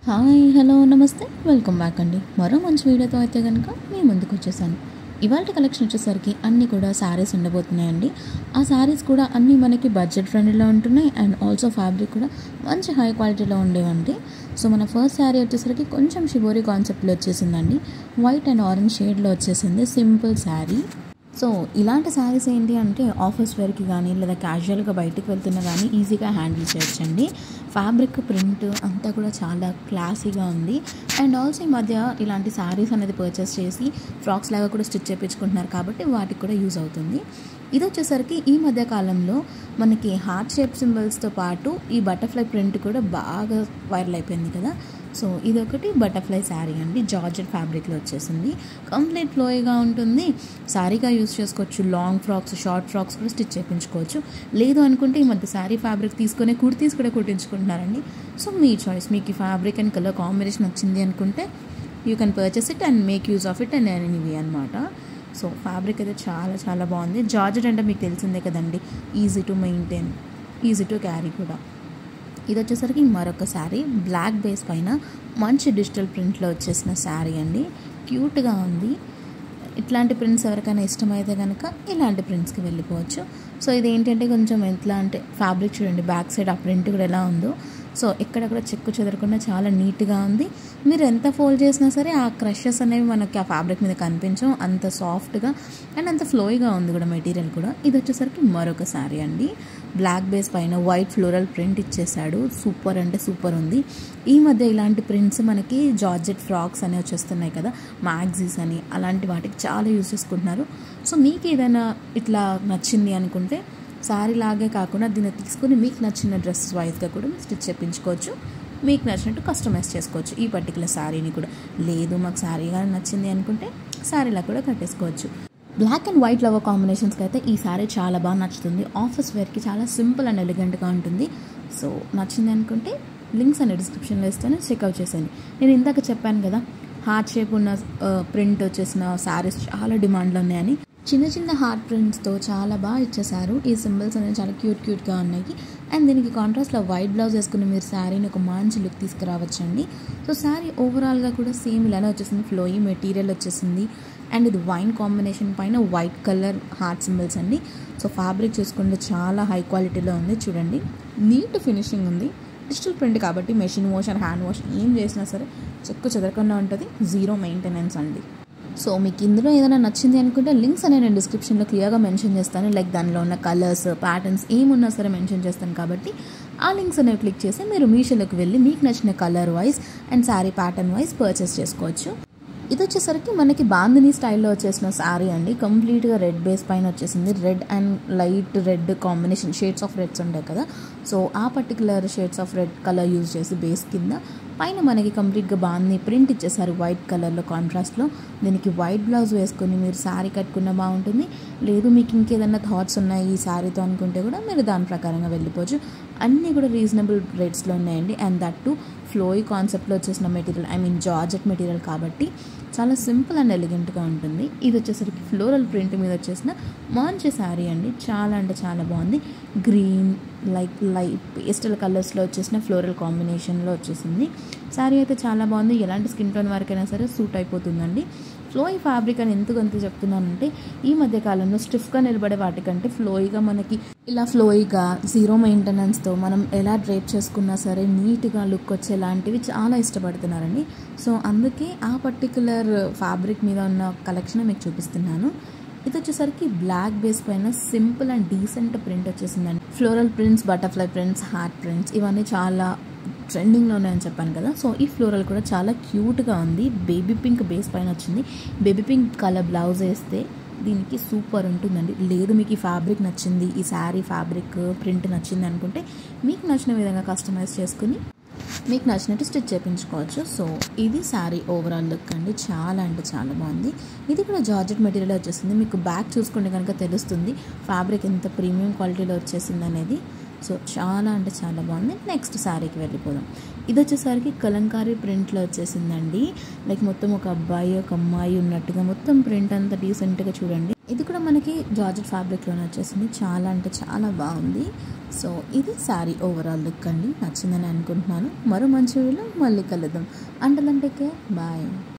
Hi hello నమస్తే welcome back అండి. మరో మంచి వీడియోతో అయితే కనుక మీ ముందుకు వచ్చేసాను. ఇవాళ కలెక్షన్ వచ్చేసరికి అన్నీ కూడా శారీస్ ఉండబోతున్నాయండి. ఆ శారీస్ కూడా అన్నీ మనకి బడ్జెట్ ఫ్రెండ్లీలో ఉంటున్నాయి అండ్ ఆల్సో ఫ్యాబ్రిక్ కూడా మంచి హై క్వాలిటీలో ఉండేవండి. సో మన ఫస్ట్ శారీ వచ్చేసరికి కొంచెం షిబోరి కాన్సెప్ట్లో వచ్చేసిందండి. వైట్ అండ్ ఆరెంజ్ షేడ్లో వచ్చేసింది సింపుల్ శారీ. సో ఇలాంటి శారీస్ ఏంటి అంటే ఆఫీస్ వేర్కి కానీ లేదా క్యాజువల్గా బయటకు వెళ్తున్నా కానీ ఈజీగా హ్యాండిల్ చేయొచ్చండి. ఫ్యాబ్రిక్ ప్రింట్ అంతా కూడా చాలా క్లాసీగా ఉంది. అండ్ ఆల్సో ఈ మధ్య ఇలాంటి శారీస్ అనేది పర్చేస్ చేసి ఫ్రాక్స్ లాగా కూడా స్టిచ్ చేయించుకుంటున్నారు కాబట్టి వాటికి కూడా యూజ్ అవుతుంది. ఇది వచ్చేసరికి ఈ మధ్య కాలంలో మనకి హార్ట్ షేప్ సింబల్స్తో పాటు ఈ బటర్ఫ్లై ప్రింట్ కూడా బాగా వైరల్ అయిపోయింది కదా. సో ఇదొకటి బటర్ఫ్లై శారీ అండి. జార్జెట్ ఫ్యాబ్రిక్లో వచ్చేసింది. కంప్లీట్ ఫ్లోయిగా ఉంటుంది. శారీగా యూస్ చేసుకోవచ్చు. లాంగ్ ఫ్రాక్స్, షార్ట్ ఫ్రాక్స్ కూడా స్టిచ్ చేయించుకోవచ్చు. లేదు అనుకుంటే ఈ మధ్య శారీ ఫ్యాబ్రిక్ తీసుకునే కుర్తీస్ కూడా కుట్టించుకుంటున్నారండి. సో మీ చాయిస్. మీకు ఈ ఫ్యాబ్రిక్ అండ్ కలర్ కాంబినేషన్ వచ్చింది అనుకుంటే you can purchase it and make use of it and anyway అనమాట. సో ఫ్యాబ్రిక్ అయితే చాలా చాలా బాగుంది. జార్జెట్ అంటే మీకు తెలిసిందే కదండి, easy to maintain, easy to carry కూడా. ఇది వచ్చేసరికి మరొక శారీ బ్లాక్ బేస్ పైన మంచి డిజిటల్ ప్రింట్లో వచ్చేసిన శారీ అండి. క్యూట్గా ఉంది. ఇట్లాంటి ప్రింట్స్ ఎవరికైనా ఇష్టమైతే కనుక ఇలాంటి ప్రింట్స్కి వెళ్ళిపోవచ్చు. సో ఇది ఏంటంటే కొంచెం ఎట్లా అంటే ఫ్యాబ్రిక్ చూడండి, బ్యాక్ సైడ్ ఆ ప్రింట్ కూడా ఎలా ఉందో. సో ఎక్కడక్కడ చెక్కు చెదరకుండా చాలా నీట్గా ఉంది. మీరు ఎంత ఫోల్డ్ చేసినా సరే ఆ క్రషెస్ అనేవి మనకి ఆ ఫ్యాబ్రిక్ మీద కనిపించం. అంత సాఫ్ట్గా అండ్ అంత ఫ్లోయిగా ఉంది కూడా మెటీరియల్ కూడా. ఇది వచ్చేసరికి మరొక శారీ అండి. బ్లాక్ బేస్ పైన వైట్ ఫ్లోరల్ ప్రింట్ ఇచ్చేసాడు. సూపర్ అంటే సూపర్ ఉంది. ఈ మధ్య ఇలాంటి ప్రింట్స్ మనకి జార్జెట్ ఫ్రాక్స్ అనేవి వచ్చేస్తున్నాయి కదా, మ్యాగ్జీస్ అని, అలాంటి వాటికి చాలా యూజ్ చేసుకుంటున్నారు. సో మీకు ఏదైనా ఇట్లా నచ్చింది అనుకుంటే శారీ లాగే కాకుండా దీన్ని తీసుకుని మీకు నచ్చిన డ్రెస్ వైజ్గా కూడా స్టిచ్ చేయించుకోవచ్చు. మీకు నచ్చినట్టు కస్టమైజ్ చేసుకోవచ్చు ఈ పర్టికులర్ శారీని కూడా. లేదు మాకు శారీగా నచ్చింది అనుకుంటే శారీలా కూడా కట్టేసుకోవచ్చు. బ్లాక్ అండ్ వైట్ లవర్ కాంబినేషన్స్కి అయితే ఈ శారీ చాలా బాగా నచ్చుతుంది. ఆఫీస్ వేర్కి చాలా సింపుల్ అండ్ ఎలిగెంట్గా ఉంటుంది. సో నచ్చింది అనుకుంటే లింక్స్ అనే డిస్క్రిప్షన్లో ఇస్తాను, చెక్అవుట్ చేసేయండి. నేను ఇందాక చెప్పాను కదా, హార్ట్ షేప్ ఉన్న ప్రింట్ వచ్చేసిన శారీస్ చాలా డిమాండ్లో ఉన్నాయని. చిన్న చిన్న హార్ట్ ప్రింట్స్తో చాలా బాగా ఇచ్చేసారు. ఈ సింబల్స్ అనేవి చాలా క్యూట్గా ఉన్నాయి. అండ్ దీనికి కాంట్రాస్ట్లో వైట్ బ్లౌజ్ వేసుకుని మీరు శారీని ఒక మంచి లుక్ తీసుకురావచ్చండి. సో శారీ ఓవరాల్గా కూడా సేమ్ ఇలానే వచ్చేసింది. ఫ్లోయి మెటీరియల్ వచ్చేసింది. అండ్ ఇది వైన్ కాంబినేషన్ పైన వైట్ కలర్ హార్ట్ సింబల్స్ అండి. సో ఫ్యాబ్రిక్ చూసుకుంటే చాలా హై క్వాలిటీలో ఉంది. చూడండి, నీట్ ఫినిషింగ్ ఉంది. డిజిటల్ ప్రింట్ కాబట్టి machine wash and hand wash ఏం చేసినా సరే చెక్కు చెదరకుండా ఉంటుంది. జీరో మెయింటెనెన్స్ అండి. సో మీకు ఇందులో ఏదైనా నచ్చింది అనుకుంటే లింక్స్ అనేవి నేను డిస్క్రిప్షన్లో క్లియర్గా మెన్షన్ చేస్తాను. లైక్ దానిలో ఉన్న కలర్స్, ప్యాటర్న్స్ ఏమున్నా సరే మెన్షన్ చేస్తాను కాబట్టి ఆ లింక్స్ అనేవి క్లిక్ చేసి మీరు మీషోలోకి వెళ్ళి మీకు నచ్చిన colour wise and sari pattern wise purchase చేసుకోవచ్చు. ఇది వచ్చేసరికి మనకి బాందిని స్టైల్లో వచ్చేసిన శారీ అండి. కంప్లీట్గా రెడ్ బేస్ పైన వచ్చేసింది. Red and light red combination, shades of reds ఉంటాయి కదా. సో ఆ particular shades of red colour use చేసి బేస్ కింద పైన మనకి కంప్లీట్గా బాందిని ప్రింట్ ఇచ్చేసారు వైట్ కలర్లో కాంట్రాస్ట్లో. దీనికి వైట్ బ్లౌజ్ వేసుకొని మీరు శారీ కట్టుకున్న బాగుంటుంది. లేదు మీకు ఇంకేదన్నా థాట్స్ ఉన్నాయి ఈ శారీతో అనుకుంటే కూడా మీరు దాని ప్రకారంగా వెళ్ళిపోవచ్చు. అన్నీ కూడా రీజనబుల్ రేట్స్లో ఉన్నాయండి. అండ్ దట్ టు ఫ్లోయి కాన్సెప్ట్లో వచ్చేసిన material, I mean georgette material కాబట్టి చాలా సింపుల్ అండ్ ఎలిగెంట్గా ఉంటుంది. ఇది వచ్చేసరికి ఫ్లోరల్ ప్రింట్ మీద వచ్చేసిన మంచి శారీ అండి. చాలా అంటే చాలా బాగుంది. గ్రీన్, లైట్ పేస్టల్ కలర్స్లో వచ్చేసిన ఫ్లోరల్ కాంబినేషన్లో వచ్చేసింది. శారీ అయితే చాలా బాగుంది. ఎలాంటి స్కిన్ టోన్ వరకైనా సరే సూట్ అయిపోతుందండి. ఫ్లోయి ఫ్యాబ్రిక్ అని ఎందుకంత చెప్తున్నానంటే ఈ మధ్య కాలంలో స్టిఫ్గా నిలబడే వాటికంటే ఫ్లోయిగా మనకి ఇలా ఫ్లోయిగా జీరో మెయింటెనెన్స్తో మనం ఎలా డ్రైప్ చేసుకున్నా సరే నీట్గా లుక్ వచ్చేలాంటివి చాలా ఇష్టపడుతున్నారండి. సో అందుకే ఆ పర్టికులర్ ఫ్యాబ్రిక్ మీద ఉన్న కలెక్షన్ మీకు చూపిస్తున్నాను. ఇది వచ్చేసరికి బ్లాక్ బేస్ పైన సింపుల్ అండ్ డీసెంట్ ప్రింట్ వచ్చేసిందండి. Floral prints, butterfly prints, heart prints ఇవన్నీ చాలా ట్రెండింగ్లో ఉన్నాయని చెప్పాను కదా. సో ఈ ఫ్లోరల్ కూడా చాలా క్యూట్గా ఉంది. బేబీ పింక్ బేస్ పైన వచ్చింది. బేబీ పింక్ కలర్ బ్లౌజ్ వేస్తే దీనికి సూపర్ ఉంటుందండి. లేదు మీకు ఈ ఫ్యాబ్రిక్ నచ్చింది, ఈ శారీ ఫ్యాబ్రిక్ ప్రింట్ నచ్చింది అనుకుంటే మీకు నచ్చిన విధంగా కస్టమైజ్ చేసుకుని మీకు నచ్చినట్టు స్టిచ్ చేయించుకోవచ్చు. సో ఇది శారీ ఓవరాల్ లుక్ అండి. చాలా అంటే చాలా బాగుంది. ఇది కూడా జార్జెట్ మెటీరియల్ వచ్చేసింది. మీకు బ్యాక్ చూసుకుంటే కనుక తెలుస్తుంది ఫ్యాబ్రిక్ ఎంత ప్రీమియం క్వాలిటీలో వచ్చేసింది అనేది. సో చాలా అంటే చాలా బాగుంది. నెక్స్ట్ శారీకి వెళ్ళిపోదాం. ఇది వచ్చేసరికి కలంకారీ ప్రింట్లో వచ్చేసిందండి. లైక్ మొత్తం ఒక అబ్బాయి ఒక అమ్మాయి ఉన్నట్టుగా మొత్తం ప్రింట్ అంతా డీసెంట్గా చూడండి. ఇది కూడా మనకి జార్జెట్ ఫ్యాబ్రిక్లోనే వచ్చేసింది. చాలా అంటే చాలా బాగుంది. సో ఇది శారీ ఓవరాల్ లుక్ అండి. నచ్చిందని అనుకుంటున్నాను. మరో మంచి వీడియోలో మళ్ళీ కలుద్దాం. అంటలంటే బాయ్.